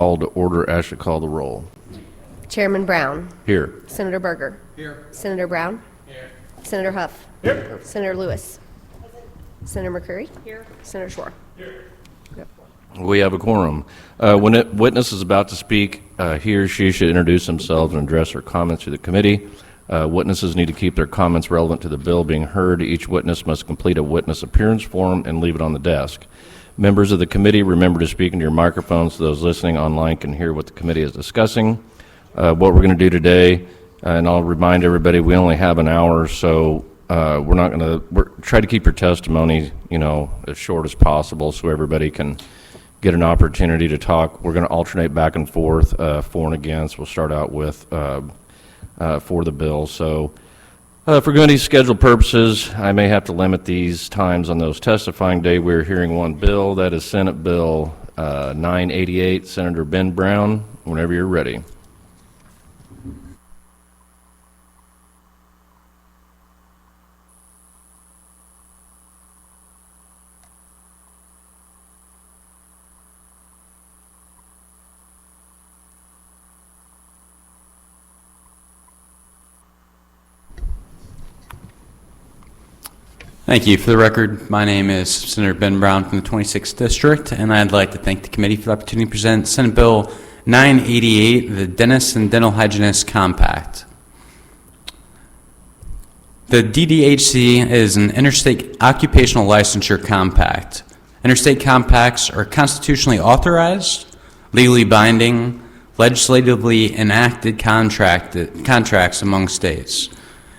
Call to order. Ashley, call the roll. Chairman Brown. Here. Senator Berger. Here. Senator Brown. Here. Senator Huff. Here. Senator Lewis. Senator McCurry. Here. Senator Shore. Here. We have a quorum. When a witness is about to speak, he or she should introduce themselves and address their comments to the committee. Witnesses need to keep their comments relevant to the bill being heard. Each witness must complete a witness appearance form and leave it on the desk. Members of the committee, remember to speak into your microphones so those listening online can hear what the committee is discussing. What we're going to do today, and I'll remind everybody, we only have an hour, so we're not going to try to keep your testimony, as short as possible so everybody can get an opportunity to talk. We're going to alternate back and forth, for and against. We'll start out with for the bill. So for going to schedule purposes, I may have to limit these times on those testifying day. We're hearing one bill. That is Senate Bill 988. Senator Ben Brown, whenever you're ready. Thank you. For the record, my name is Senator Ben Brown from the 26th District, and I'd like to thank the committee for the opportunity to present Senate Bill 988, the Dentist and Dental Hygienist Compact. The DDHC is an interstate occupational licensure compact. Interstate compacts are constitutionally authorized, legally binding, legislatively enacted contracts among states.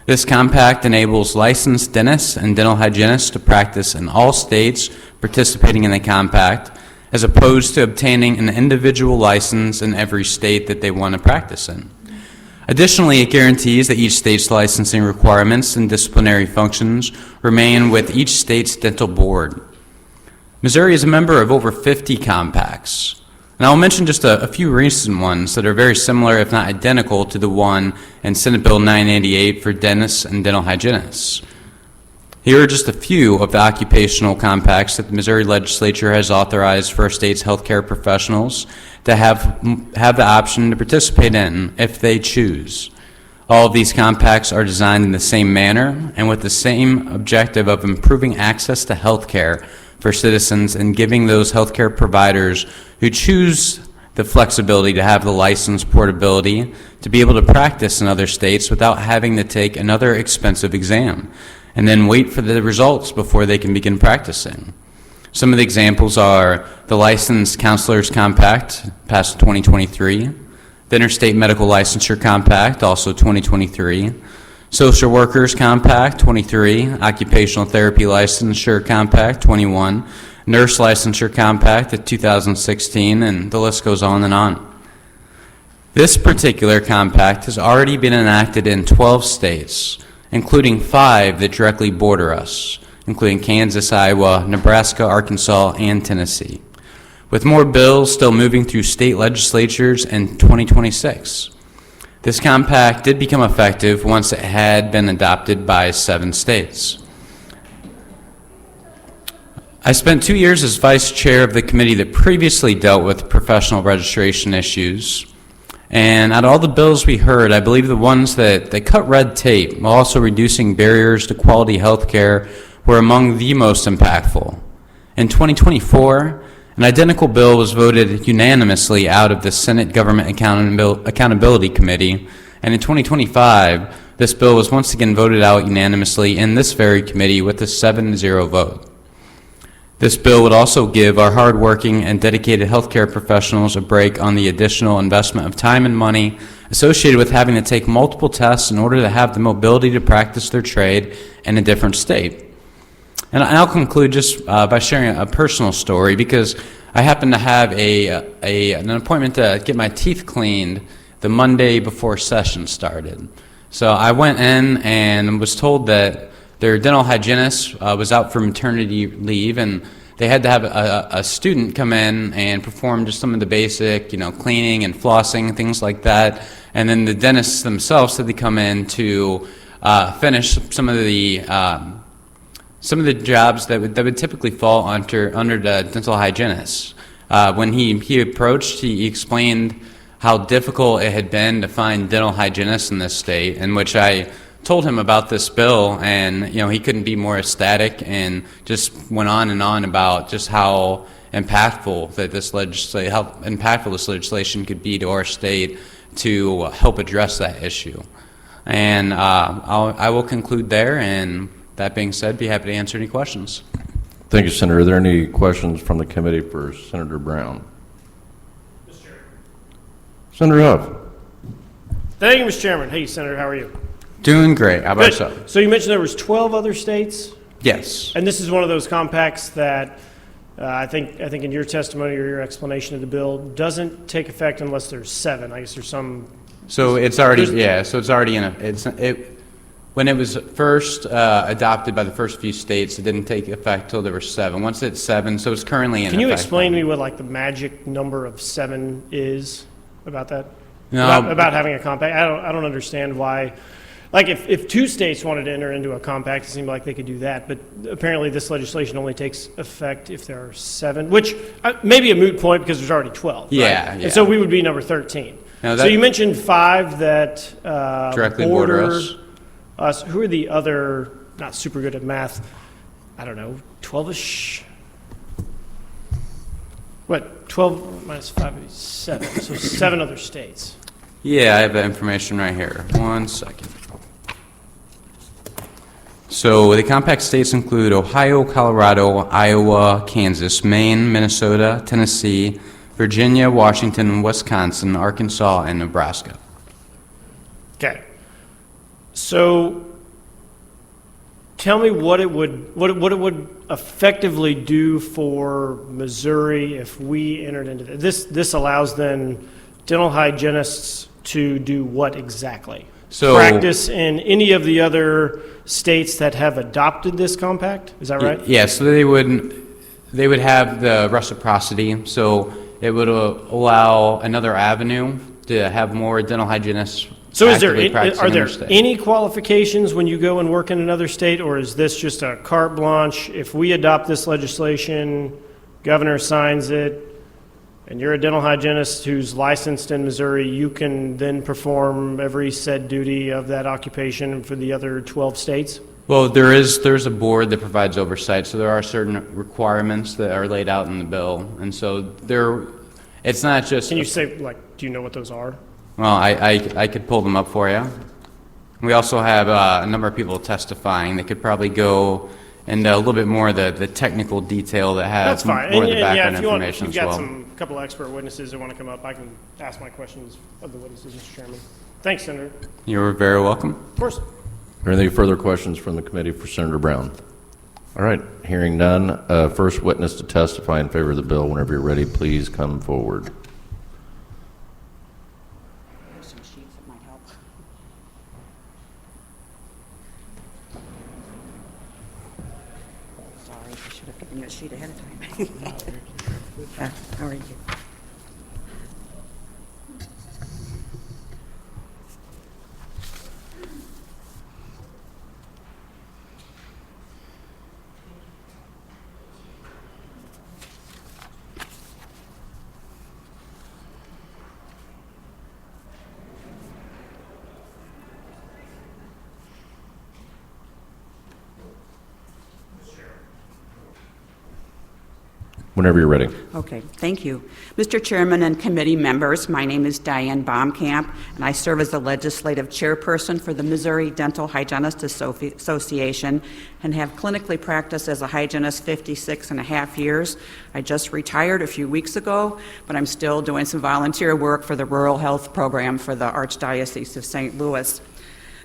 This compact enables licensed dentists and dental hygienists to practice in all states participating in the compact, as opposed to obtaining an individual license in every state that they want to practice in. Additionally, it guarantees that each state's licensing requirements and disciplinary functions remain with each state's dental board. Missouri is a member of over 50 compacts. And I'll mention just a few recent ones that are very similar, if not identical, to the one in Senate Bill 988 for dentists and dental hygienists. Here are just a few of the occupational compacts that the Missouri legislature has authorized for our state's healthcare professionals to have the option to participate in if they choose. All of these compacts are designed in the same manner and with the same objective of improving access to healthcare for citizens and giving those healthcare providers who choose the flexibility to have the license portability to be able to practice in other states without having to take another expensive exam and then wait for the results before they can begin practicing. Some of the examples are the Licensed Counselors Compact, passed in 2023, the Interstate Medical Licensure Compact, also 2023, Social Workers Compact, 23, Occupational Therapy Licensure Compact, 21, Nurse Licensure Compact of 2016, and the list goes on and on. This particular compact has already been enacted in 12 states, including 5 that directly border us, including Kansas, Iowa, Nebraska, Arkansas, and Tennessee, with more bills still moving through state legislatures in 2026. This compact did become effective once it had been adopted by 7 states. I spent 2 years as vice chair of the committee that previously dealt with professional registration issues. And out of all the bills we heard, I believe the ones that cut red tape while also reducing barriers to quality health care were among the most impactful. In 2024, an identical bill was voted unanimously out of the Senate Government Accountability Committee, and in 2025, this bill was once again voted out unanimously in this very committee with a 7-0 vote. This bill would also give our hardworking and dedicated healthcare professionals a break on the additional investment of time and money associated with having to take multiple tests in order to have the mobility to practice their trade in a different state. And I'll conclude just by sharing a personal story, because I happened to have an appointment to get my teeth cleaned the Monday before session started. So I went in and was told that their dental hygienist was out for maternity leave, and they had to have a student come in and perform just some of the basic, cleaning and flossing and things like that. And then the dentists themselves had to come in to finish some of the jobs that would typically fall under the dental hygienist. When he approached, he explained how difficult it had been to find dental hygienists in this state, in which I told him about this bill, and he couldn't be more ecstatic, and just went on and on about just how impactful this legislation could be to our state to help address that issue. And I will conclude there, and that being said, be happy to answer any questions. Thank you, Senator. Are there any questions from the committee for Senator Brown? Mr. Chairman. Senator Huff. Thank you, Mr. Chairman. Hey, Senator, how are you? Doing great. How about Good. yourself? So you mentioned there was 12 other states, Yes. and this is one of those compacts that I think in your testimony or your explanation of the bill doesn't take effect unless there's 7. I guess there's some. So it's already, There's- so it's already in when it was first adopted by the first few states, it didn't take effect till there were 7. Once it's 7, so it's currently in effect. Can you explain to me what like the magic number of 7 is about that? No. About having a compact? I don't understand why. Like if 2 states wanted to enter into a compact, it seemed like they could do that. But apparently this legislation only takes effect if there are 7, which may be a moot point because there's already 12. Right? Yeah. And so we would be number 13. Now So you mentioned 5 that Directly border us. Who are the other, not super good at math, I don't know, 12-ish? What, 12 minus 5 is 7. So 7 other states. Yeah, I have that information right here. 1 second. So the compact states include Ohio, Colorado, Iowa, Kansas, Maine, Minnesota, Tennessee, Virginia, Washington, Wisconsin, Arkansas, and Nebraska. Okay. So tell me what it would effectively do for Missouri if we entered into this. This allows then dental hygienists to do what exactly? So Practice in any of the other states that have adopted this compact? Is that right? Yeah, so they would have the reciprocity, so it would allow another avenue to have more dental hygienists. So is there, actively practicing are in there their state. any qualifications when you go and work in another state, or is this just a carte blanche? If we adopt this legislation, governor signs it, and you're a dental hygienist who's licensed in Missouri, you can then perform every said duty of that occupation for the other 12 states? Well, there's a board that provides oversight, so there are certain requirements that are laid out in the bill, and so it's not just. Can you say, like, do you know what those are? Well, I could pull them up for you. We also have a number of people testifying that could probably go into a little bit more of the technical detail that has That's fine. more of the And yeah, background if you want, if information you've as got well. some couple expert witnesses that want to come up, I can ask my questions of the witnesses, Mr. Chairman. Thanks, Senator. You're very welcome. Of course. Are there any further questions from the committee for Senator Brown? All right, hearing none. First witness to testify in favor of the bill, whenever you're ready, please come forward. There's some sheets that might help. Sorry, I should have given you a sheet ahead of time. How are you? Whenever you're ready. Okay, thank you. Mr. Chairman and committee members, my name is Diane Baumkamp, and I serve as the legislative chairperson for the Missouri Dental Hygienist Association and have clinically practiced as a hygienist 56 and a half years. I just retired a few weeks ago, but I'm still doing some volunteer work for the Rural Health Program for the Archdiocese of St. Louis.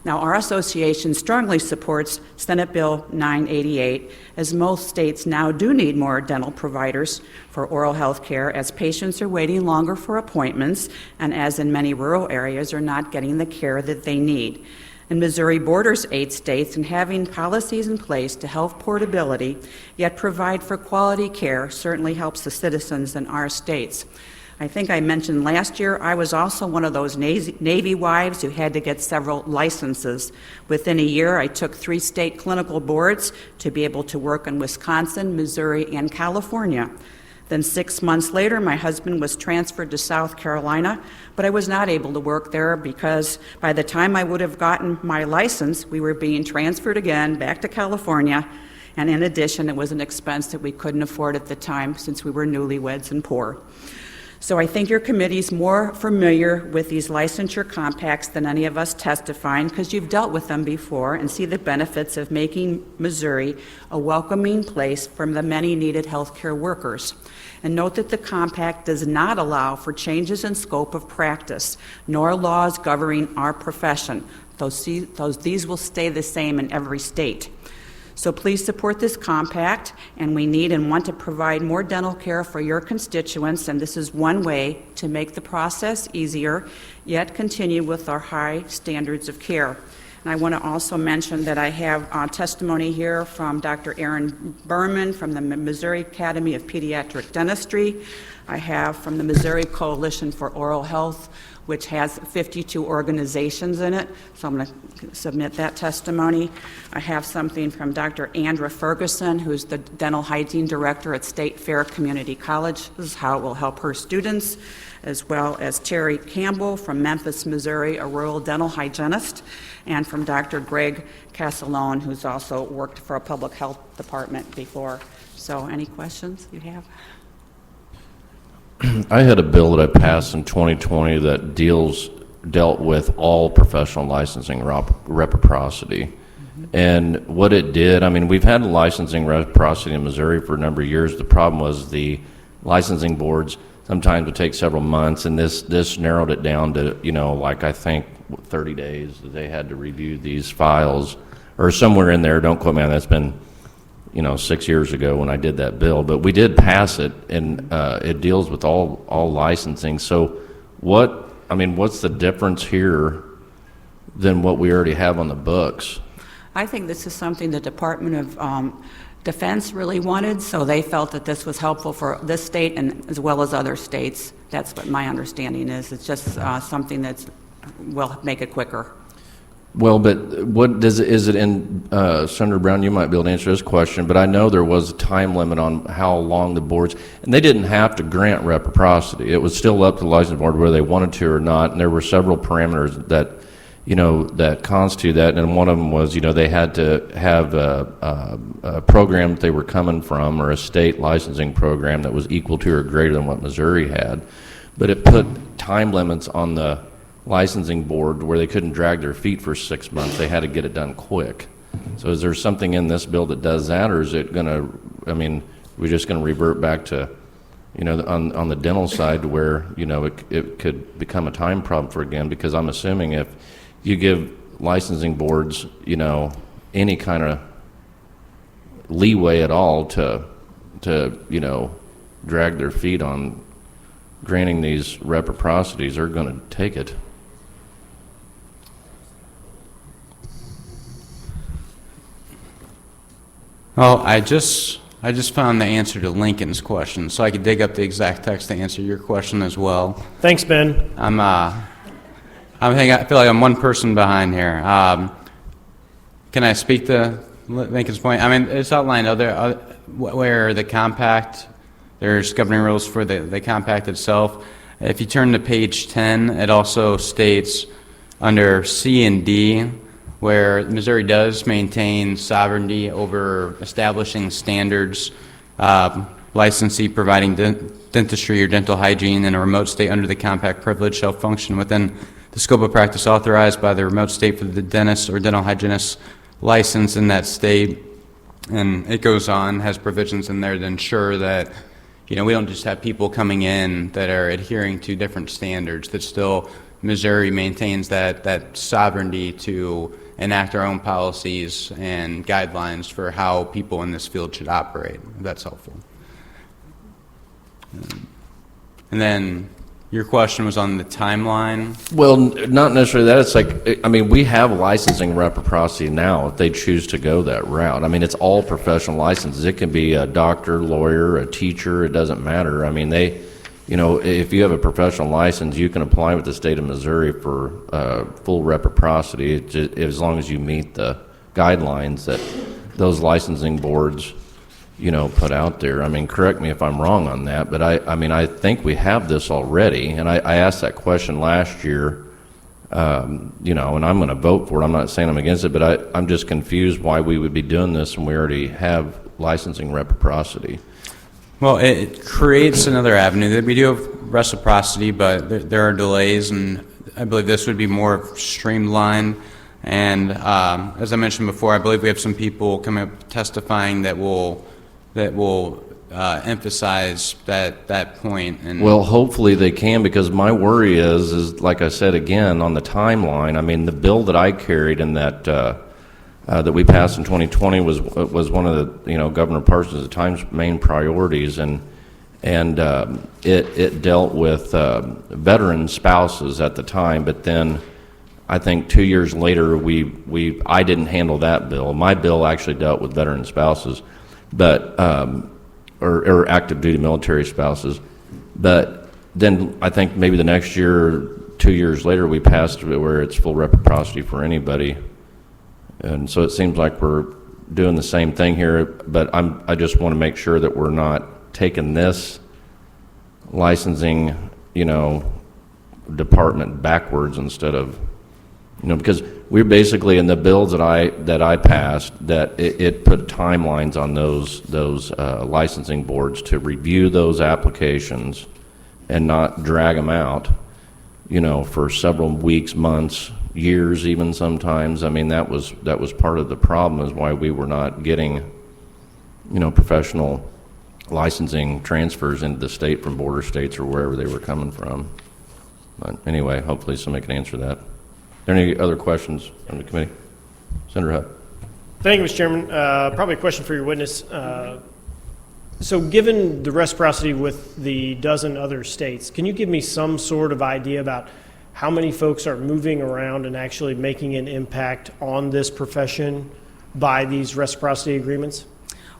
Now, our association strongly supports Senate Bill 988, as most states now do need more dental providers for oral health care, as patients are waiting longer for appointments, and as in many rural areas are not getting the care that they need. And Missouri borders 8 states, and having policies in place to help portability, yet provide for quality care, certainly helps the citizens in our states. I think I mentioned last year I was also one of those Navy wives who had to get several licenses. Within a year, I took 3 state clinical boards to be able to work in Wisconsin, Missouri, and California. Then 6 months later, my husband was transferred to South Carolina, but I was not able to work there because by the time I would have gotten my license, we were being transferred again back to California. And in addition, it was an expense that we couldn't afford at the time since we were newlyweds and poor. So I think your committee's more familiar with these licensure compacts than any of us testifying because you've dealt with them before and see the benefits of making Missouri a welcoming place for the many needed healthcare workers. And note that the compact does not allow for changes in scope of practice, nor laws governing our profession. These will stay the same in every state. So please support this compact, and we need and want to provide more dental care for your constituents, and this is one way to make the process easier, yet continue with our high standards of care. And I want to also mention that I have testimony here from Dr. Aaron Berman from the Missouri Academy of Pediatric Dentistry. I have from the Missouri Coalition for Oral Health, which has 52 organizations in it, so I'm going to submit that testimony. I have something from Dr. Andra Ferguson, who's the dental hygiene director at State Fair Community College. This is how it will help her students, as well as Terry Campbell from Memphis, Missouri, a rural dental hygienist, and from Dr. Greg Casalone, who's also worked for a public health department before. So any questions you have? I had a bill that I passed in 2020 that dealt with all professional licensing reciprocity. And what it did, I mean, we've had licensing reciprocity in Missouri for a number of years. The problem was the licensing boards sometimes would take several months, and this narrowed it down to, like I think 30 days that they had to review these files, or somewhere in there. Don't quote me on that. That's been 6 years ago when I did that bill, but we did pass it, and it deals with all licensing. So what's the difference here than what we already have on the books? I think this is something the Department of Defense really wanted, so they felt that this was helpful for this state and as well as other states. That's what my understanding is. It's just something that will make it quicker. Well, but is it in, Senator Brown, you might be able to answer this question, but I know there was a time limit on how long the boards, and they didn't have to grant reciprocity. It was still up to the license board whether they wanted to or not, and there were several parameters that, that constitute that, and one of them was, they had to have a program that they were coming from, or a state licensing program that was equal to or greater than what Missouri had, but it put time limits on the licensing board where they couldn't drag their feet for 6 months. They had to get it done quick. So is there something in this bill that does that, or is it going to, we're just going to revert back to, on the dental side to where, it could become a time problem for again? Because I'm assuming if you give licensing boards, any kind of leeway at all to drag their feet on granting these reciprocities, they're going to take it. Well, I just found the answer to Lincoln's question, so I could dig up the exact text to answer your question as well. Thanks, Ben. I feel like I'm one person behind here. Can I speak to Lincoln's point? It's outlined where the compact, there's governing rules for the compact itself. If you turn to page 10, it also states under C and D, where Missouri does maintain sovereignty over establishing standards, licensee providing dentistry or dental hygiene in a remote state under the compact privilege shall function within the scope of practice authorized by the remote state for the dentist or dental hygienist license in that state. And it goes on, has provisions in there to ensure that, we don't just have people coming in that are adhering to different standards, that still Missouri maintains that sovereignty to enact our own policies and guidelines for how people in this field should operate, if that's helpful. And then your question was on the timeline. Well, not necessarily that. It's like, we have licensing reciprocity now if they choose to go that route. It's all professional licenses. It can be a doctor, lawyer, a teacher, it doesn't matter. If you have a professional license, you can apply with the state of Missouri for full reciprocity as long as you meet the guidelines that those licensing boards, put out there. I mean, correct me if I'm wrong on that, but I mean, I think we have this already, and I asked that question last year, and I'm going to vote for it. I'm not saying I'm against it, but I'm just confused why we would be doing this when we already have licensing reciprocity. Well, it creates another avenue. That we do have reciprocity, but there are delays, and I believe this would be more streamlined. And as I mentioned before, I believe we have some people coming up testifying that will emphasize that point. And Well, hopefully they can, because my worry is like I said again on the timeline. I mean, the bill that I carried and that we passed in 2020 was one of the Governor Parsons at the time's main priorities, and it dealt with veteran spouses at the time. But then I think 2 years later I didn't handle that bill. My bill actually dealt with veteran spouses, but or active duty military spouses. But then I think maybe the next year, 2 years later, we passed it where it's full reciprocity for anybody. And so it seems like we're doing the same thing here, but I just want to make sure that we're not taking this licensing, department backwards instead of, because we're basically in the bills that I passed that it put timelines on those licensing boards to review those applications and not drag them out, for several weeks, months, years, even sometimes. I mean, that was part of the problem, is why we were not getting, professional licensing transfers into the state from border states or wherever they were coming from. But anyway, hopefully somebody can answer that. Are there any other questions from the committee? Senator Hutt. Thank you, Mr. Chairman. Probably a question for your witness. So given the reciprocity with the dozen other states, can you give me some sort of idea about how many folks are moving around and actually making an impact on this profession by these reciprocity agreements?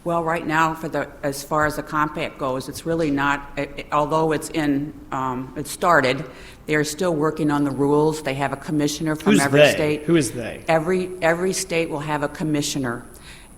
Well, right now, as far as the compact goes, it's really not. Although it's it started, they are still working on the rules. They have a commissioner from Who's every they? state. Who is they? Every state will have a commissioner,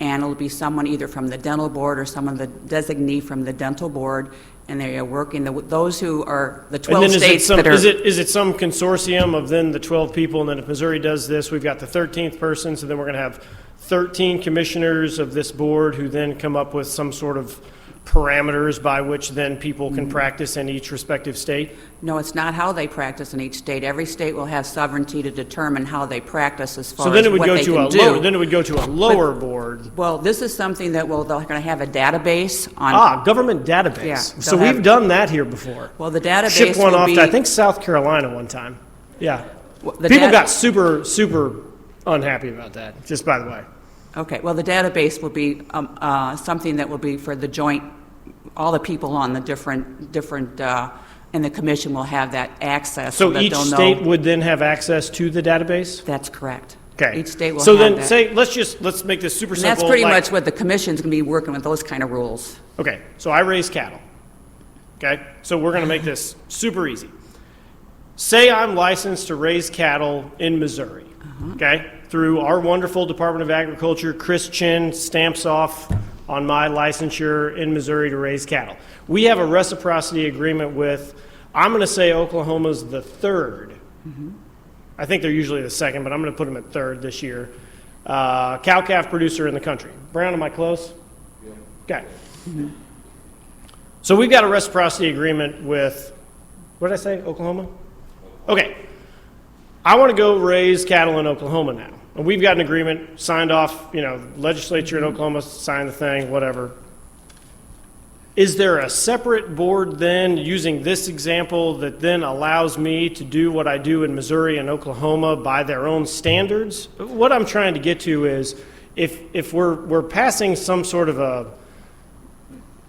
and it'll be someone either from the dental board or someone the designee from the dental board, and they are working. Those who are the 12 and then states that are. Is it some consortium of then the 12 people, and then if Missouri does this, we've got the 13th person, so then we're going to have 13 commissioners of this board who then come up with some sort of parameters by which then people can practice in each respective state? No, it's not how they practice in each state. Every state will have sovereignty to determine how they practice as far So then as it would what go they to can a do. lower, then it would go to a lower board. Well, this is something that they're going to have a database on. Government database. Yeah, So they'll have- we've done that here before. Well, the database Shipped one will off be. to, I think, South Carolina one time. Yeah. the People data- got super unhappy about that, just by the way. Okay, well, the database will be something that will be for the joint, all the people on the different, and the commission will have that access. So that each they'll state know. would then have access to the database? That's correct. Okay. Each state will so have then that. let's make this super And simple. that's pretty like- much what the commission's going to be working with, those kind of rules. Okay, so I raise cattle. Okay, so we're going to make this super easy. Say I'm licensed to raise cattle in Missouri, okay, through our wonderful Department of Agriculture. Chris Chin stamps off on my licensure in Missouri to raise cattle. We have a reciprocity agreement with, I'm going to say Oklahoma's the third. I think they're usually the second, but I'm going to put them at third this year. Cow-calf producer in the country. Brown, am I close? Okay. So we've got a reciprocity agreement with, what did I say, Oklahoma? Okay. I want to go raise cattle in Oklahoma now. And we've got an agreement signed off, legislature in Oklahoma signed the thing, whatever. Is there a separate board then, using this example, that then allows me to do what I do in Missouri and Oklahoma by their own standards? What I'm trying to get to is, if we're passing some sort of a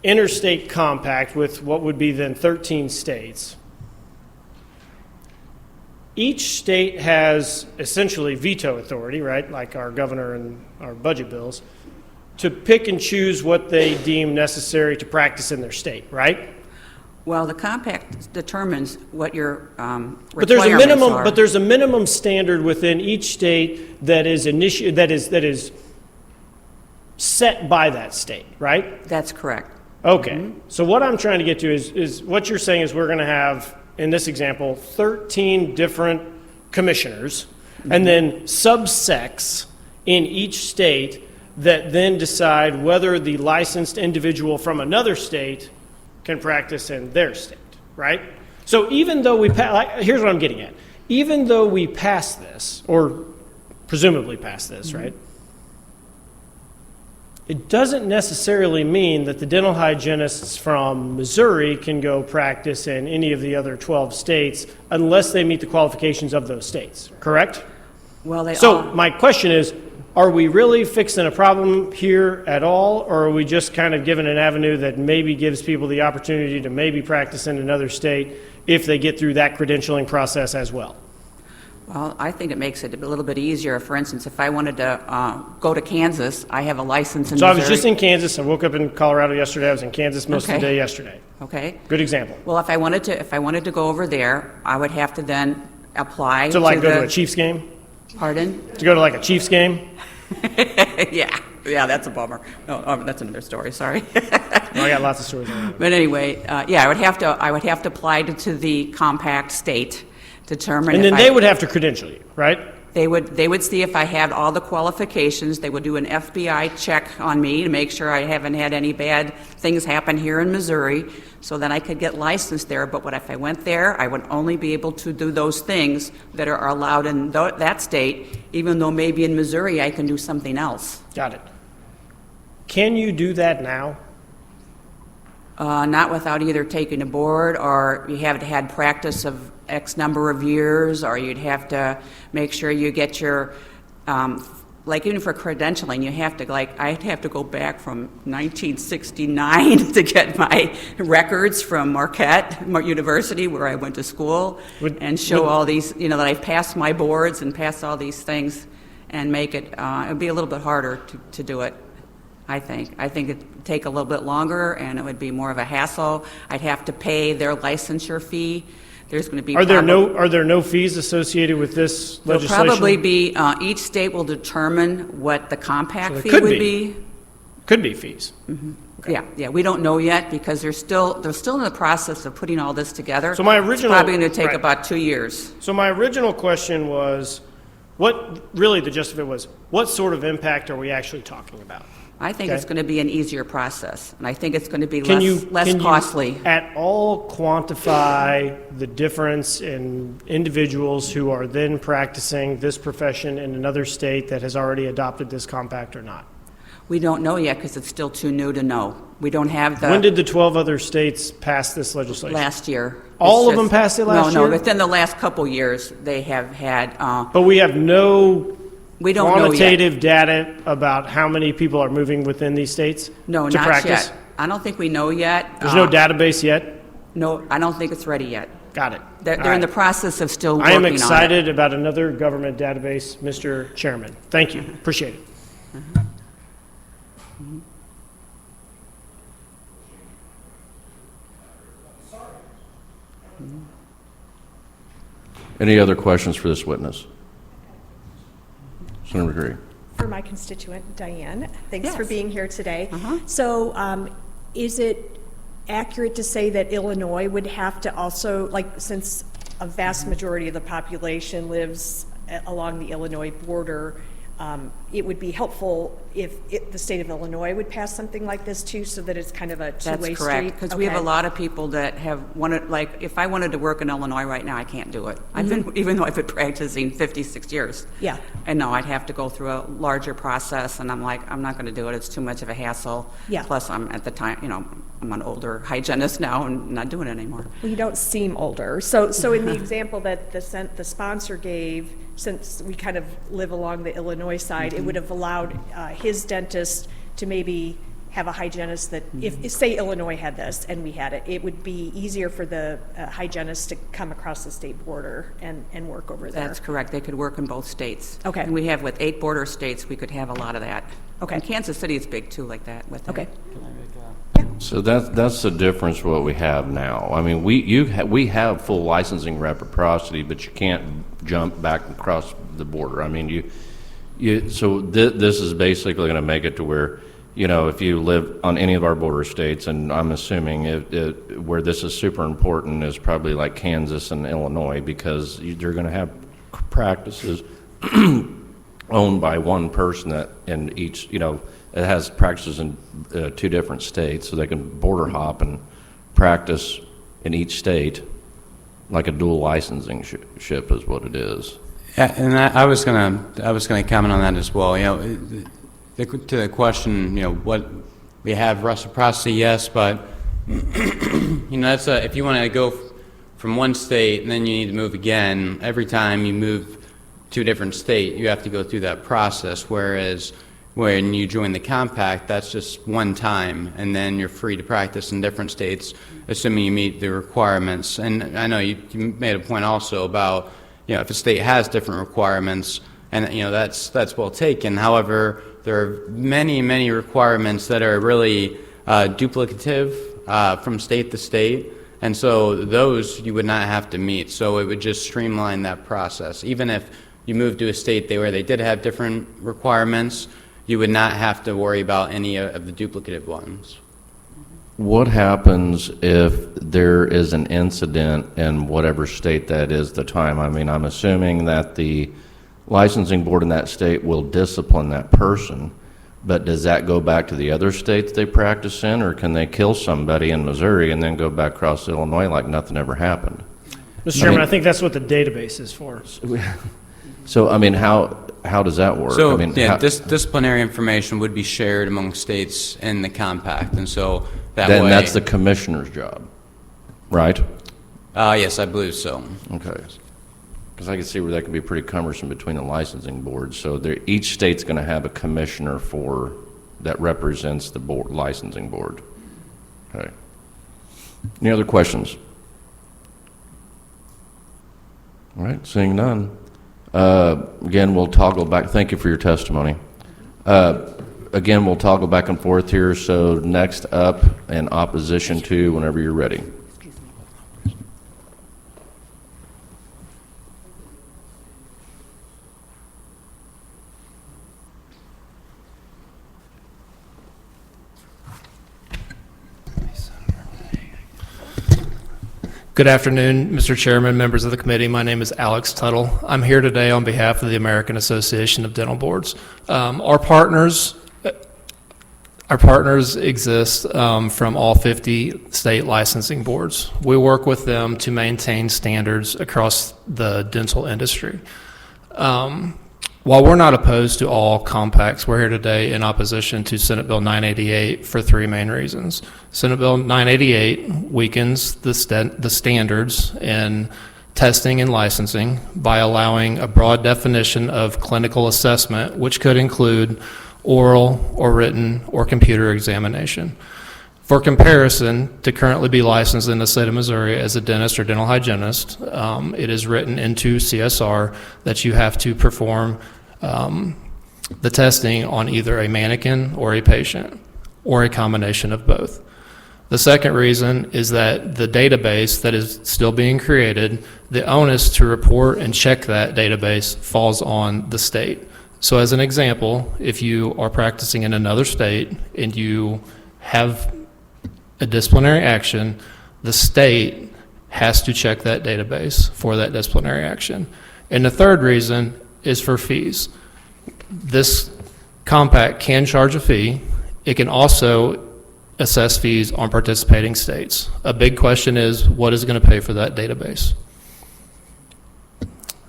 interstate compact with what would be then 13 states, each state has essentially veto authority, right, like our governor and our budget bills, to pick and choose what they deem necessary to practice in their state, right? Well, the compact determines what your But there's a requirements minimum. are. But there's a minimum standard within each state that is set by that state, right? That's correct. Okay. So what I'm trying to get to is what you're saying is we're going to have, in this example, 13 different commissioners and then subsects in each state that then decide whether the licensed individual from another state can practice in their state, right? So even though here's what I'm getting at. Even though we pass this, or presumably pass this, right? It doesn't necessarily mean that the dental hygienists from Missouri can go practice in any of the other 12 states unless they meet the qualifications of those states, correct? Well, My question is, are we really fixing a problem here at all, or are we just kind of giving an avenue that maybe gives people the opportunity to maybe practice in another state if they get through that credentialing process as well? Well, I think it makes it a little bit easier. For instance, if I wanted to go to Kansas, I have a license in So I Missouri. was just in Kansas. I woke up in Colorado yesterday. I was in Kansas most of the day yesterday. Okay. Good example. Well, if I wanted to go over there, I would have to then apply To like go the, to a Chiefs game? Pardon? To go to like a Chiefs game? Yeah, that's a bummer. No, that's another story. Sorry. I got lots of stories on that. But anyway, I would have to apply to the compact state, determine. And if then they would have to credential you, right? They would see if I had all the qualifications. They would do an FBI check on me to make sure I haven't had any bad things happen here in Missouri, so that I could get licensed there. But what if I went there, I would only be able to do those things that are allowed in that state, even though maybe in Missouri I can do something else. Got it. Can you do that now? Not without either taking a board, or you have to had practice of X number of years, or you'd have to make sure you get your, like even for credentialing, you have to, I'd have to go back from 1969 to get my records from Marquette University, where I went to school, and show all these, that I've passed my boards and passed all these things, and make it, it'd be a little bit harder to do it. I think it'd take a little bit longer, and it would be more of a hassle. I'd have to pay their licensure fee. There's going to be Are there no fees associated with this there'll legislation? probably be each state will determine what the compact So fee there would be. Could be fees. Yeah, we don't know yet because they're still in the process of putting all this together. So my original- it's probably going to take right. about 2 years. So my original question was, the gist of it was, what sort of impact are we actually talking about? I think Okay. it's going to be an easier process, and I think it's going to be Can less you costly. at all quantify the difference in individuals who are then practicing this profession in another state that has already adopted this compact or not? We don't know yet because it's still too new to know. We don't have the When did the 12 other states pass this legislation? last year. All It's of them passed it last No, year? within the last couple years, they have had, But we have no we don't know yet. quantitative data about how many people are moving within these states No, to not practice? yet. I don't think we know yet. There's no database yet? No, I don't think it's ready yet. Got it. They're All in the right. process of still working I on am it. excited about another government database, Mr. Chairman. Thank you. Appreciate it. Any other questions for this witness? Senator McCreary. For my constituent, Diane, thanks for Yes. being here today. So is it accurate to say that Illinois would have to also, since a vast majority of the population lives along the Illinois border, it would be helpful if the state of Illinois would pass something like this too, so that it's kind of a two-way street? That's correct, because we have a Okay. lot of people that have wanted, if I wanted to work in Illinois right now, I can't do it. I've Mm-hmm. been, even though I've been practicing 56 years. Yeah. And no, I'd have to go through a larger process, and I'm like, I'm not going to do it. It's too much of a hassle. Yeah. Plus, I'm at the time, I'm an older hygienist now and not doing it anymore. Well, you don't seem older. So in the example that the sponsor gave, since we kind of live along the Illinois side, it would have allowed his dentist to maybe have a hygienist that, if say Illinois had this and we had it, it would be easier for the hygienist to come across the state border and work over there. That's correct. They could work in both states. Okay. And we have, with 8 border states, we could have a lot of that. Okay. And Kansas City is big too, like that. With that. Okay. So that's the difference what we have now. I mean, we have full licensing reciprocity, but you can't jump back across the border. I mean, this is basically going to make it to where you know, if you live on any of our border states, and I'm assuming where this is super important is probably like Kansas and Illinois, because they're going to have practices owned by one person that in each, you know, it has practices in 2 different states, so they can border hop and practice in each state, like a dual licensing ship is what it is. Yeah, and I was gonna comment on that as well. You know, to the question, you know, what we have reciprocity, yes, but you know, that's if you want to go from one state and then you need to move again. Every time you move to a different state, you have to go through that process. Whereas when you join the compact, that's just one time, and then you're free to practice in different states, assuming you meet the requirements. And I know you made a point also about, you know, if a state has different requirements, and you know that's well taken. However, there are many requirements that are really duplicative from state to state, and so those you would not have to meet. So it would just streamline that process. Even if you moved to a state where they did have different requirements, you would not have to worry about any of the duplicative ones. What happens if there is an incident in whatever state that is the time? I mean, I'm assuming that the licensing board in that state will discipline that person, but does that go back to the other states they practice in, or can they kill somebody in Missouri and then go back across Illinois like nothing ever happened? Mr. Chairman, I think that's what the database is for. So, I mean, how does that work? So, I mean, yeah, disciplinary information would be shared among states in the compact, and so that way... Then that's the commissioner's job, right? Yes, I believe so. Okay. Because I can see where that could be pretty cumbersome between the licensing boards. So each state's going to have a commissioner that represents the licensing board. Okay. Any other questions? All right, seeing none. Again, we'll toggle back. Thank you for your testimony. Again, we'll toggle back and forth here. So next up, in opposition to, whenever you're ready. Good afternoon, Mr. Chairman, members of the committee. My name is Alex Tuttle. I'm here today on behalf of the American Association of Dental Boards. Our partners exist from all 50 state licensing boards. We work with them to maintain standards across the dental industry. While we're not opposed to all compacts, we're here today in opposition to Senate Bill 988 for 3 main reasons. Senate Bill 988 weakens the standards in testing and licensing by allowing a broad definition of clinical assessment, which could include oral or written or computer examination. For comparison, to currently be licensed in the state of Missouri as a dentist or dental hygienist, it is written into CSR that you have to perform the testing on either a mannequin or a patient, or a combination of both. The second reason is that the database that is still being created, the onus to report and check that database falls on the state. So as an example, if you are practicing in another state and you have a disciplinary action, the state has to check that database for that disciplinary action. And the third reason is for fees. This compact can charge a fee. It can also assess fees on participating states. A big question is, what is going to pay for that database?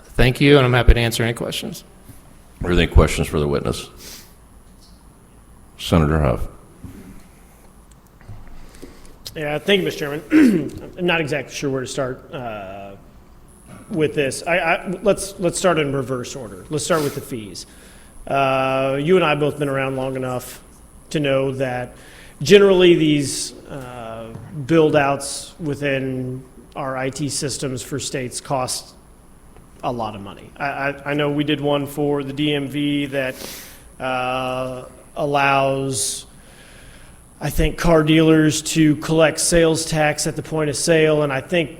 Thank you, and I'm happy to answer any questions. Are there any questions for the witness? Senator Huff. Yeah, thank you, Mr. Chairman. I'm not exactly sure where to start with this. Let's start in reverse order. Let's start with the fees. You and I have both been around long enough to know that generally these build-outs within our IT systems for states cost a lot of money. I know we did one for the DMV that allows, I think, car dealers to collect sales tax at the point of sale, and I think,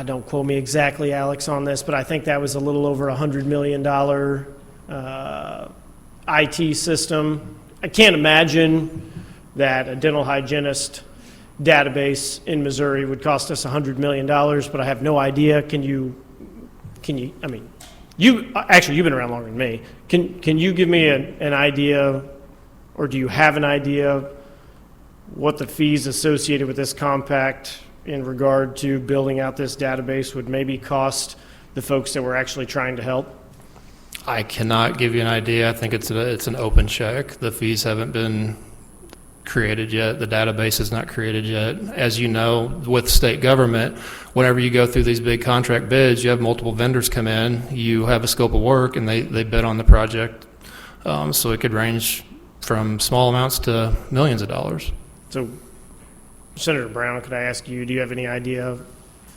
don't quote me exactly, Alex, on this, but I think that was a little over $100 million IT system I can't imagine that a dental hygienist database in Missouri would cost us $100 million, but I have no idea. Can you, I mean, you've been around longer than me. Can you give me an idea, or do you have an idea what the fees associated with this compact in regard to building out this database would maybe cost the folks that we're actually trying to help? I cannot give you an idea. I think it's an open check. The fees haven't been created yet. The database is not created yet. As you know, with state government, whenever you go through these big contract bids, you have multiple vendors come in, you have a scope of work, and they bid on the project. So it could range from small amounts to millions of dollars. So, Senator Brown, could I ask you, do you have any idea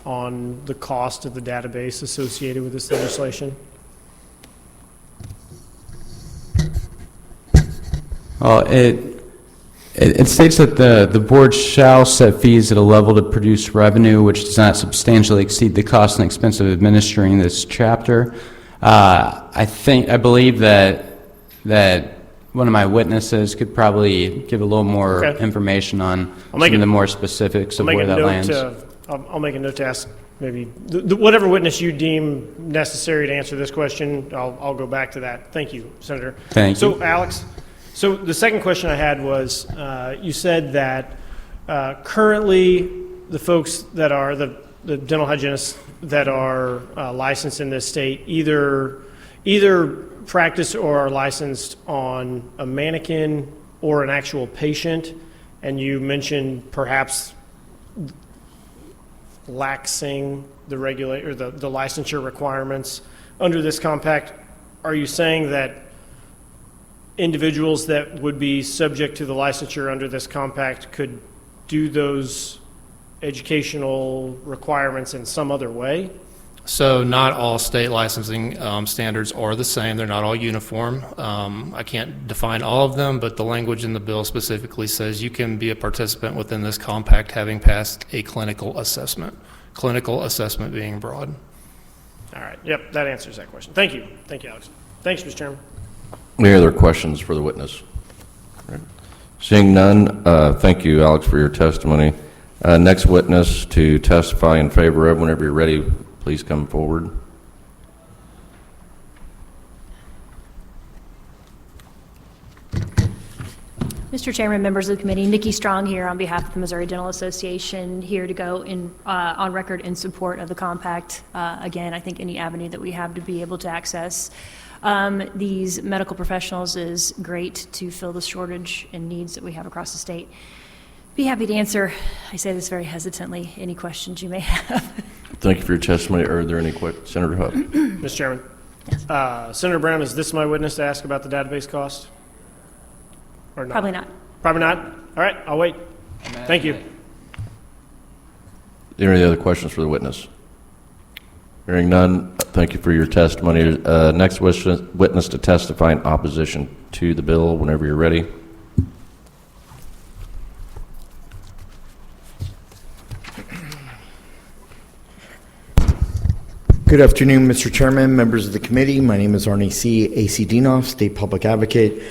on the cost of the database associated with this legislation? Well, it states that the board shall set fees at a level to produce revenue which does not substantially exceed the cost and expense of administering this chapter. I believe that one of my witnesses could probably give a little more Okay. information on some of the more specifics of where that lands. I'll make a note to ask maybe whatever witness you deem necessary to answer this question. I'll go back to that. Thank you, Senator. Thank you. So, Alex, so the second question I had was, you said that currently the folks that are the dental hygienists that are licensed in this state either practice or are licensed on a mannequin or an actual patient, and you mentioned perhaps laxing the the licensure requirements under this compact. Are you saying that individuals that would be subject to the licensure under this compact could do those educational requirements in some other way? So not all state licensing standards are the same. They're not all uniform. I can't define all of them, but the language in the bill specifically says you can be a participant within this compact having passed a clinical assessment. Clinical assessment being broad. All right. Yep, that answers that question. Thank you. Thank you, Alex. Thanks, Mr. Chairman. Any other questions for the witness? All right. Seeing none, thank you, Alex, for your testimony. Next witness to testify in favor of, whenever you're ready, please come forward. Mr. Chairman, members of the committee, Nikki Strong here on behalf of the Missouri Dental Association, here to go on record in support of the compact. Again, I think any avenue that we have to be able to access these medical professionals is great to fill the shortage and needs that we have across the state. Be happy to answer, I say this very hesitantly, any questions you may have. Thank you for your testimony. Are there any questions? Senator Huff. Mr. Chairman, Senator Brown, is this my witness to ask about the database cost? Or not? Probably not. Probably not? All right, I'll wait. Thank you. Are there any other questions for the witness? Hearing none, thank you for your testimony. Next witness to testify in opposition to the bill, whenever you're ready. Good afternoon, Mr. Chairman, members of the committee. My name is Arnie C. A.C. Dinoff, State Public Advocate.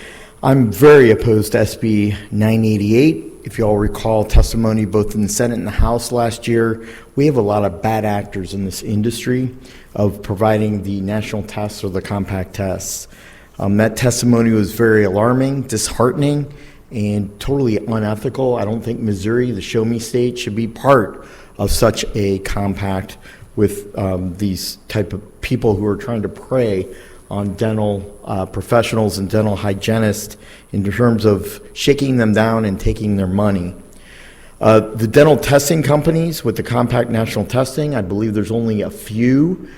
I'm very opposed to SB 988. If you all recall testimony both in the Senate and the House last year, we have a lot of bad actors in this industry of providing the national tests or the compact tests. That testimony was very alarming, disheartening, and totally unethical. I don't think Missouri, the show me state, should be part of such a compact with these type of people who are trying to prey on dental professionals and dental hygienists in terms of shaking them down and taking their money. The dental testing companies with the compact national testing, I believe there's only a few,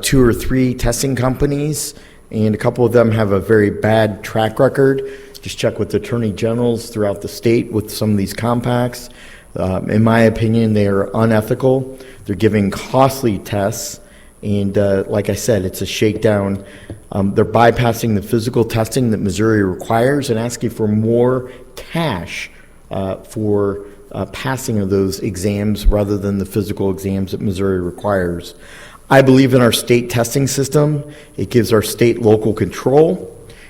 2 or 3 testing companies, and a couple of them have a very bad track record. Just check with the attorney generals throughout the state with some of these compacts. In my opinion, they are unethical. They're giving costly tests, and like I said, it's a shakedown. They're bypassing the physical testing that Missouri requires and asking for more cash for passing of those exams rather than the physical exams that Missouri requires. I believe in our state testing system. It gives our state local control.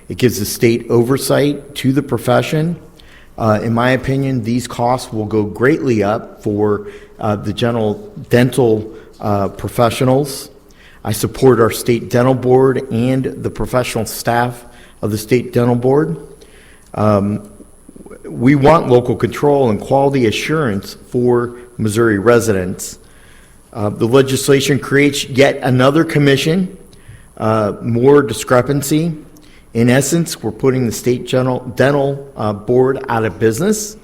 It gives the state oversight to the profession. In my opinion, these costs will go greatly up for the general dental professionals. I support our state dental board and the professional staff of the state dental board. We want local control and quality assurance for Missouri residents. The legislation creates yet another commission, more discrepancy. In essence, we're putting the state dental board out of business.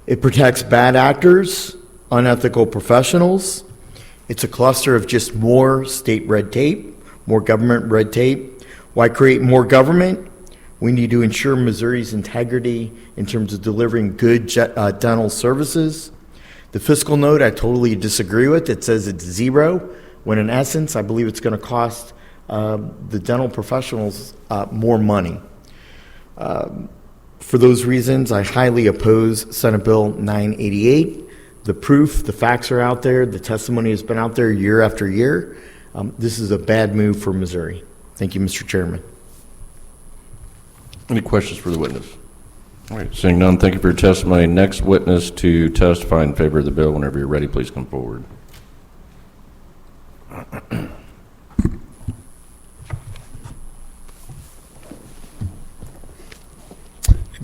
It protects bad actors, unethical professionals. It's a cluster of just more state red tape, more government red tape. Why create more government? We need to ensure Missouri's integrity in terms of delivering good dental services. The fiscal note, I totally disagree with. It says it's zero, when in essence, I believe it's going to cost the dental professionals more money. For those reasons, I highly oppose Senate Bill 988. The proof, the facts are out there. The testimony has been out there year after year. This is a bad move for Missouri. Thank you, Mr. Chairman. Any questions for the witness? All right, seeing none, thank you for your testimony. Next witness to testify in favor of the bill, whenever you're ready, please come forward.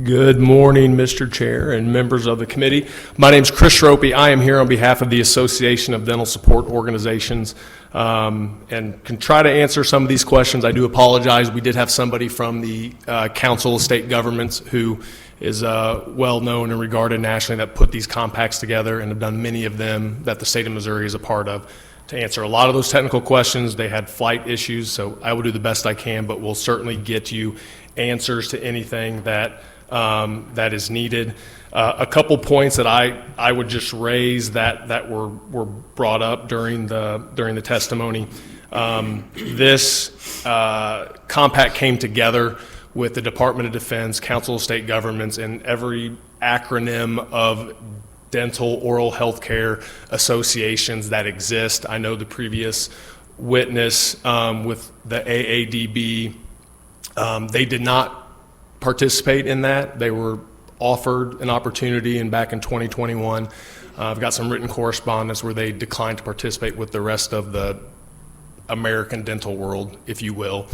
Good morning, Mr. Chair and members of the committee. My name is Chris Ropey. I am here on behalf of the Association of Dental Support Organizations and can try to answer some of these questions. I do apologize. We did have somebody from the Council of State Governments who is well known and regarded nationally that put these compacts together and have done many of them that the state of Missouri is a part of. To answer a lot of those technical questions, they had flight issues, so I will do the best I can, but we'll certainly get you answers to anything that that is needed. A couple points that I would just raise that were brought up during the testimony. This compact came together with the Department of Defense, Council of State Governments, and every acronym of dental oral health care associations that exist. I know the previous witness with the AADB, they did not participate in that. They were offered an opportunity, and back in 2021, I've got some written correspondence where they declined to participate with the rest of the American dental world, if you will.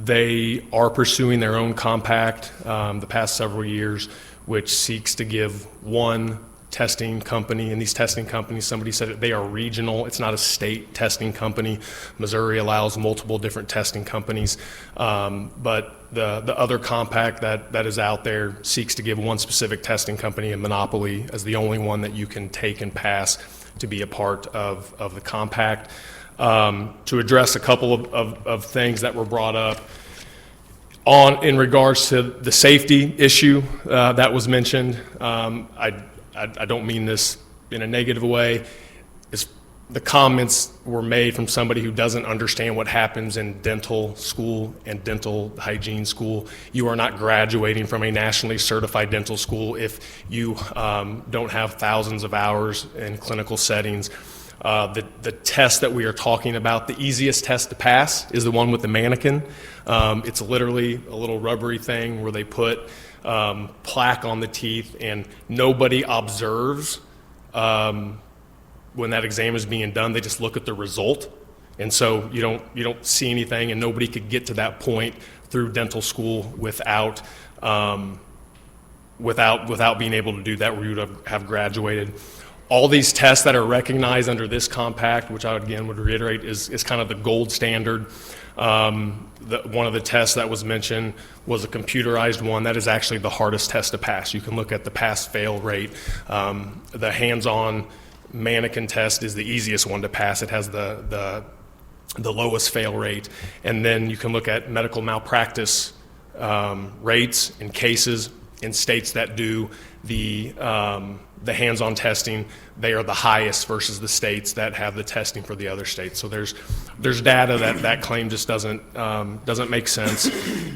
They are pursuing their own compact the past several years, which seeks to give one testing company, and these testing companies, somebody said it, they are regional. It's not a state testing company. Missouri allows multiple different testing companies, but the other compact that is out there seeks to give one specific testing company a monopoly as the only one that you can take and pass to be a part of the compact. To address a couple of things that were brought up in regards to the safety issue that was mentioned, I don't mean this in a negative way. The comments were made from somebody who doesn't understand what happens in dental school and dental hygiene school. You are not graduating from a nationally certified dental school if you don't have thousands of hours in clinical settings. The test that we are talking about, the easiest test to pass is the one with the mannequin. It's literally a little rubbery thing where they put plaque on the teeth, and nobody observes when that exam is being done. They just look at the result, and so you don't see anything, and nobody could get to that point through dental school without being able to do that, where you would have graduated. All these tests that are recognized under this compact, which I again would reiterate is kind of the gold standard. One of the tests that was mentioned was a computerized one. That is actually the hardest test to pass. You can look at the pass-fail rate. The hands-on mannequin test is the easiest one to pass. It has the lowest fail rate. And then you can look at medical malpractice rates and cases in states that do the hands-on testing. They are the highest versus the states that have the testing for the other states. So there's data that claim just doesn't make sense,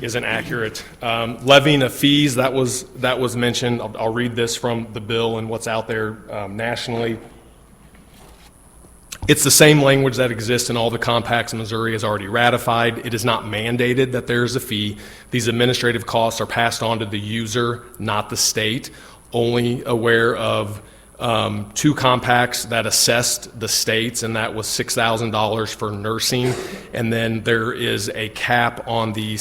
isn't accurate. Levying of fees, that was mentioned. I'll read this from the bill and what's out there nationally. It's the same language that exists in all the compacts Missouri has already ratified. It is not mandated that there is a fee. These administrative costs are passed on to the user, not the state. Only aware of 2 compacts that assessed the states, and that was $6,000 for nursing. And then there is a cap on the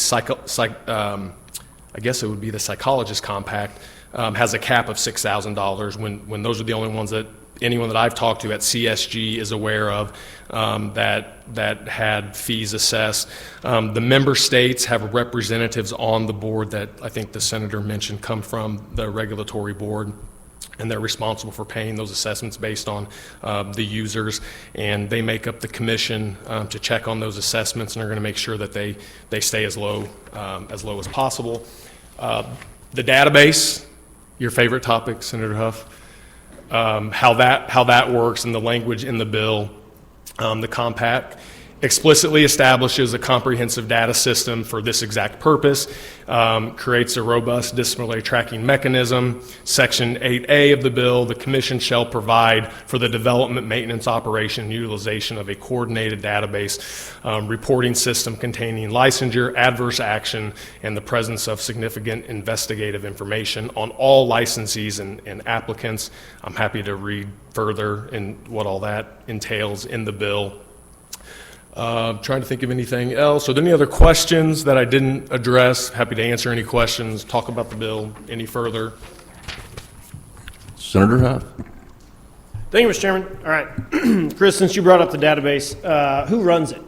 I guess it would be the psychologist compact, has a cap of $6,000 when those are the only ones that anyone that I've talked to at CSG is aware of that had fees assessed. The member states have representatives on the board that I think the senator mentioned come from the regulatory board, and they're responsible for paying those assessments based on the users, and they make up the commission to check on those assessments, and are going to make sure that they stay as low as possible. The database, your favorite topic, Senator Huff. How that works and the language in the bill. The compact explicitly establishes a comprehensive data system for this exact purpose, creates a robust disciplinary tracking mechanism. Section 8A of the bill, the commission shall provide for the development, maintenance, operation, and utilization of a coordinated database reporting system containing licensure, adverse action, and the presence of significant investigative information on all licensees and applicants. I'm happy to read further in what all that entails in the bill. Trying to think of anything else. Are there any other questions that I didn't address? Happy to answer any questions, talk about the bill any further. Senator Huff. Thank you, Mr. Chairman. All right. Chris, since you brought up the database, who runs it?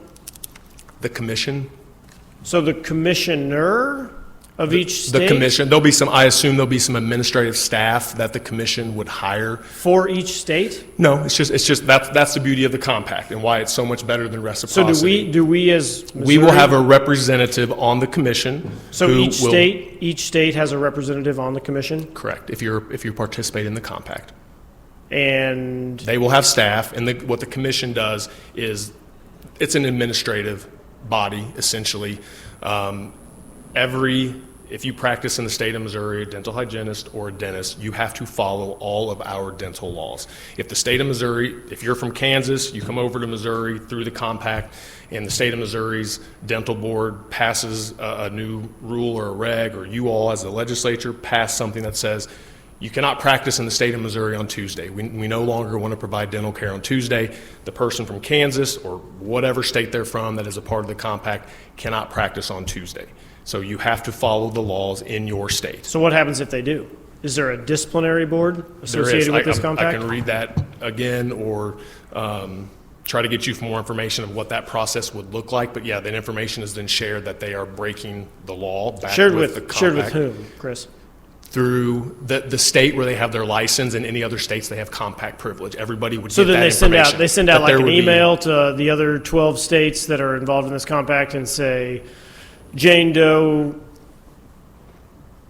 The commission. So the commissioner of each state? The commission. I assume there'll be some administrative staff that the commission would hire. For each state? No, it's just that's the beauty of the compact and why it's so much better than reciprocity. So do we as Missouri, we will have a representative on the commission. So each state has a representative on the commission? Correct. If you participate in the compact. And they will have staff, and what the commission does is it's an administrative body essentially. If you practice in the state of Missouri, a dental hygienist or a dentist, you have to follow all of our dental laws. If the state of Missouri, if you're from Kansas, you come over to Missouri through the compact, and the state of Missouri's dental board passes a new rule or a reg, or you all as the legislature pass something that says you cannot practice in the state of Missouri on Tuesday. We no longer want to provide dental care on Tuesday. The person from Kansas or whatever state they're from that is a part of the compact cannot practice on Tuesday. So you have to follow the laws in your state. So what happens if they do? Is there a disciplinary board associated with this compact? I can read that again or try to get you more information of what that process would look like. But yeah, that information is then shared that they are breaking the law back with the compact. Shared with whom, Chris? Through the state where they have their license, and any other states they have compact privilege. Everybody would so get then that information. So then they send out like an email to the other 12 states that are involved in this compact and say, Jane Doe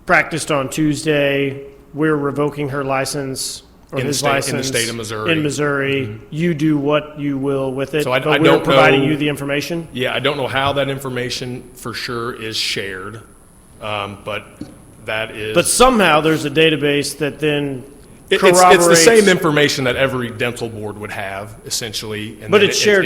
practiced on Tuesday. We're revoking her license or his license in the state of Missouri. In Missouri, mm-hmm. You do what you will with it. So I but we're we're providing know, you the information. Yeah, I don't know how that information for sure is shared, but that is. But somehow there's a database that then. It's the same information that every dental board would have, essentially. And but it's shared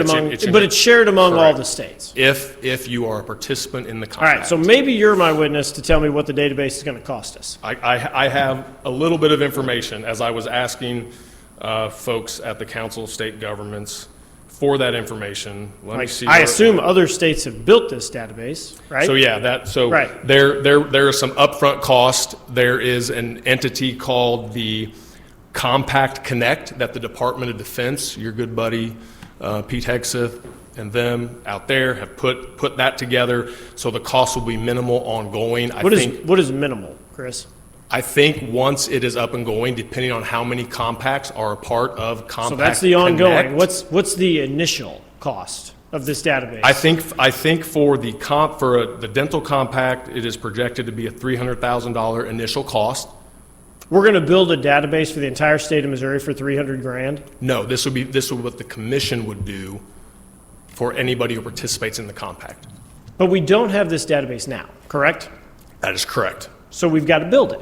among all the states. If you are a participant in the compact. All right, so maybe you're my witness to tell me what the database is going to cost us. I have a little bit of information as I was asking folks at the Council of State Governments for that information. Let me see. I assume other states have built this database, right? So yeah, right. There is some upfront cost. There is an entity called the Compact Connect that the Department of Defense, your good buddy Pete Hegseth and them out there have put that together, so the cost will be minimal ongoing. What is minimal, Chris? I think once it is up and going, depending on how many compacts are a part of Compact So that's the ongoing. Connect, What's the initial cost of this database? I think for the dental compact, it is projected to be a $300,000 initial cost. We're going to build a database for the entire state of Missouri for $300,000? No, this would be what the commission would do for anybody who participates in the compact. But we don't have this database now, correct? That is correct. So we've got to build it.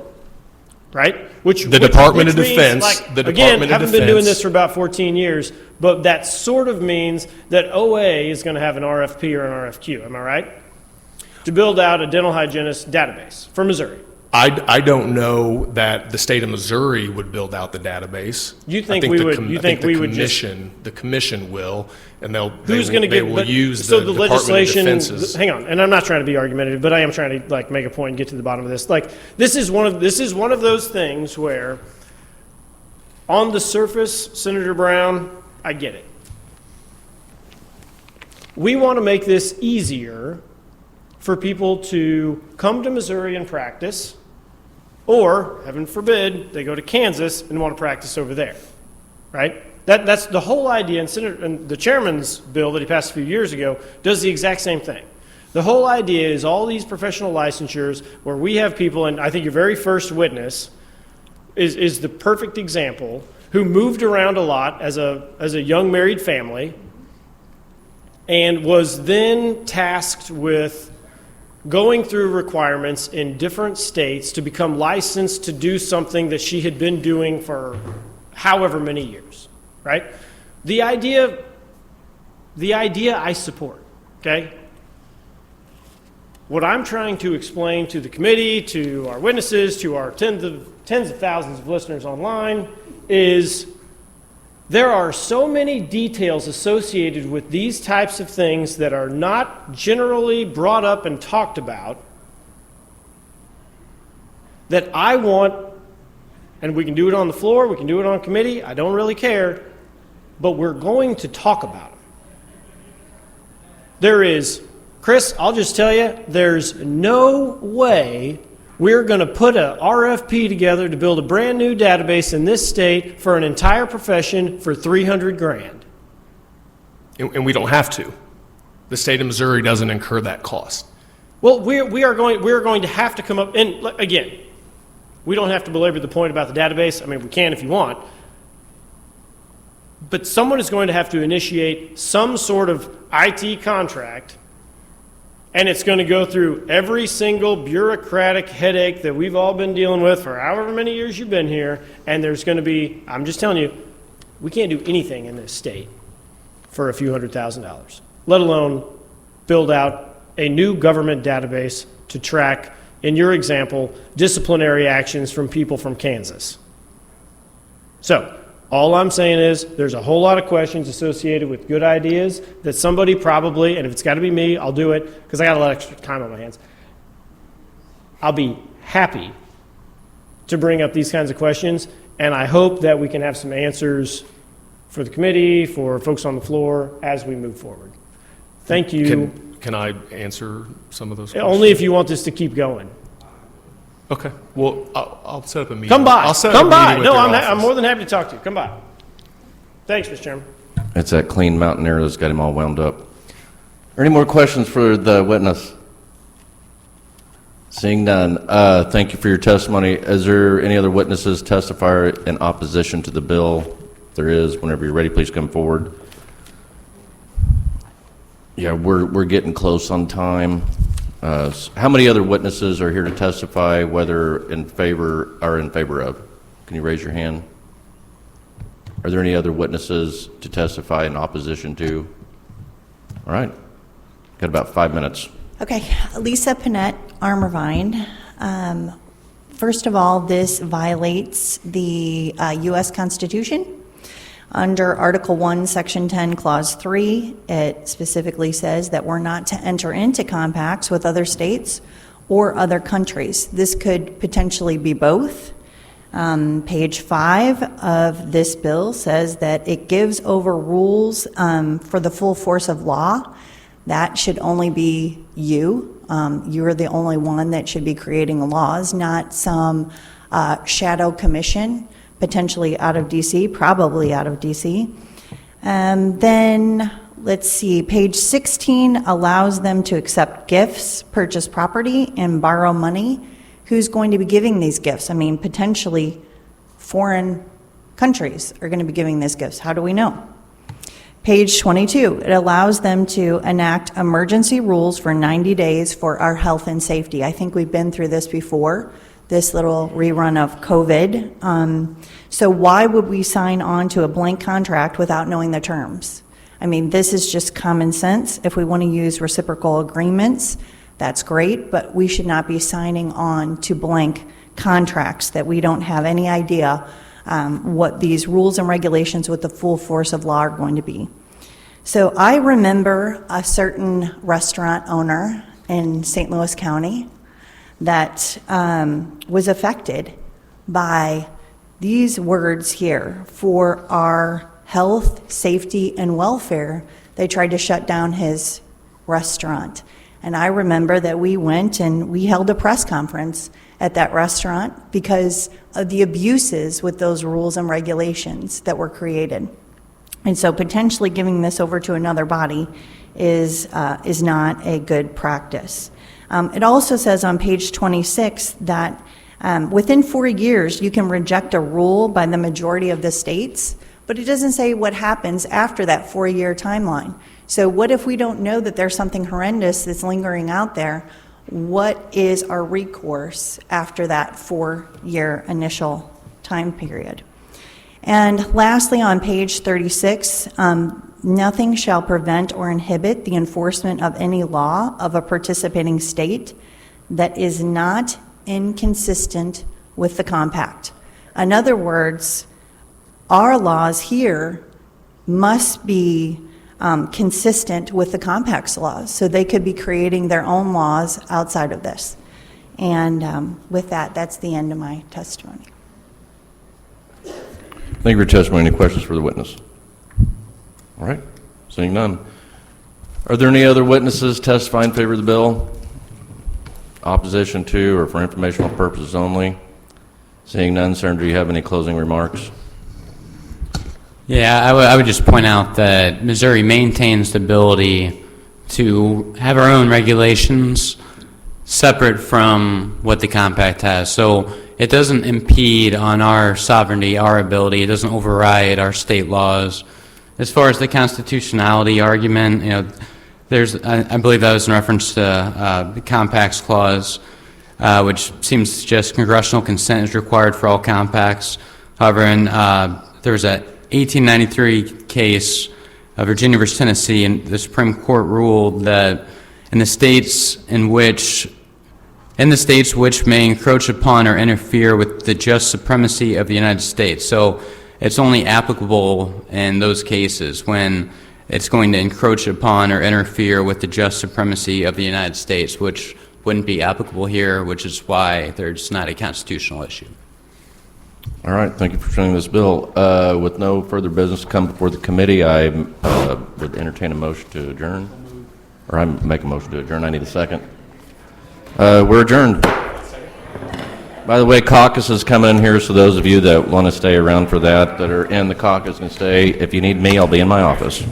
right? Which The Department of means, Defense, like, the again, Department of haven't been doing Defense. this for about 14 years, but that sort of means that OA is going to have an RFP or an RFQ. Am I right? To build out a dental hygienist database for Missouri. I don't know that the state of Missouri would build out the database. You think I we the would- com- you I think the we would just- The commission will, and Who's going to they give? will but- use so the the Department of legislation. Defense's. Hang on, and I'm not trying to be argumentative, but I am trying to like make a point and get to the bottom of this. Like this is one of those things where, on the surface, Senator Brown, I get it. We want to make this easier for people to come to Missouri and practice, or, heaven forbid, they go to Kansas and want to practice over there, right? That's the whole idea, and the chairman's bill that he passed a few years ago does the exact same thing. The whole idea is all these professional licensures where we have people, and I think your very first witness is the perfect example, who moved around a lot as a young married family and was then tasked with going through requirements in different states to become licensed to do something that she had been doing for however many years, right? The idea I support, okay? What I'm trying to explain to the committee, to our witnesses, to our tens of thousands of listeners online is there are so many details associated with these types of things that are not generally brought up and talked about that I want, and we can do it on the floor, we can do it on committee, I don't really care, but we're going to talk about them. There is, Chris, I'll just tell you, there's no way we're going to put a RFP together to build a brand new database in this state for an entire profession for $300,000. And we don't have to. The state of Missouri doesn't incur that cost. Well, we are going to have to come up, and again, we don't have to belabor the point about the database. I mean, we can if you want. But someone is going to have to initiate some sort of IT contract, and it's going to go through every single bureaucratic headache that we've all been dealing with for however many years you've been here, and there's going to be, I'm just telling you, we can't do anything in this state for a few $100,000, let alone build out a new government database to track, in your example, disciplinary actions from people from Kansas. So, all I'm saying is there's a whole lot of questions associated with good ideas that somebody probably, and if it's got to be me, I'll do it because I got a lot of extra time on my hands. I'll be happy to bring up these kinds of questions, and I hope that we can have some answers for the committee, for folks on the floor as we move forward. Thank you. Can I answer some of those questions? Only if you want this to keep going. Okay. Well, I'll set up a meeting. Come by. I'll set Come up a by. meeting with No, your I'm office. more than happy to talk to you. Come by. Thanks, Mr. Chairman. It's that clean mountain air that's got him all wound up. Are any more questions for the witness? Seeing none, thank you for your testimony. Is there any other witnesses testify in opposition to the bill? If there is, whenever you're ready, please come forward. Yeah, we're getting close on time. How many other witnesses are here to testify, whether in favor or in favor of? Can you raise your hand? Are there any other witnesses to testify in opposition to? All right. Got about 5 minutes. Okay, Lisa Panett, Armorvine. First of all, this violates the U.S. Constitution. Under Article 1, Section 10, Clause 3, it specifically says that we're not to enter into compacts with other states or other countries. This could potentially be both. Page 5 of this bill says that it gives over rules for the full force of law. That should only be you. You're the only one that should be creating the laws, not some shadow commission, potentially out of D.C., probably out of D.C. Then, let's see, page 16 allows them to accept gifts, purchase property, and borrow money. Who's going to be giving these gifts? I mean, potentially foreign countries are going to be giving these gifts. How do we know? Page 22, it allows them to enact emergency rules for 90 days for our health and safety. I think we've been through this before. this little rerun of COVID. So why would we sign on to a blank contract without knowing the terms? I mean, this is just common sense. If we want to use reciprocal agreements, that's great, but we should not be signing on to blank contracts that we don't have any idea what these rules and regulations with the full force of law are going to be. So I remember a certain restaurant owner in St. Louis County that was affected by these words here: for our health, safety, and welfare. They tried to shut down his restaurant. And I remember that we went and we held a press conference at that restaurant because of the abuses with those rules and regulations that were created. And so potentially giving this over to another body is not a good practice. It also says on page 26 that within 4 years you can reject a rule by the majority of the states, but it doesn't say what happens after that 4-year timeline. So what if we don't know that there's something horrendous that's lingering out there? What is our recourse after that 4-year initial time period? And lastly, on page 36, nothing shall prevent or inhibit the enforcement of any law of a participating state that is not inconsistent with the compact. In other words, our laws here must be consistent with the compact's laws, so they could be creating their own laws outside of this. And with that, that's the end of my testimony. Thank you for your testimony. Any questions for the witness? All right, seeing none. Are there any other witnesses testifying in favor of the bill? Opposition to or for informational purposes only? Seeing none, Senator, do you have any closing remarks? Yeah, I would just point out that Missouri maintains the ability to have our own regulations separate from what the compact has. So it doesn't impede on our sovereignty, our ability. It doesn't override our state laws. As far as the constitutionality argument, I believe that was in reference to the compacts clause, which seems to suggest congressional consent is required for all compacts. However, there was a 1893 case of Virginia versus Tennessee, and the Supreme Court ruled that in the states which may encroach upon or interfere with the just supremacy of the United States. So it's only applicable in those cases when it's going to encroach upon or interfere with the just supremacy of the United States, which wouldn't be applicable here, which is why there's not a constitutional issue. All right, thank you for presenting this bill. With no further business to come before the committee, I would entertain a motion to adjourn. Or I make a motion to adjourn. I need a second. We're adjourned. By the way, caucus is coming in here, so those of you that want to stay around for that are in the caucus can stay. If you need me, I'll be in my office.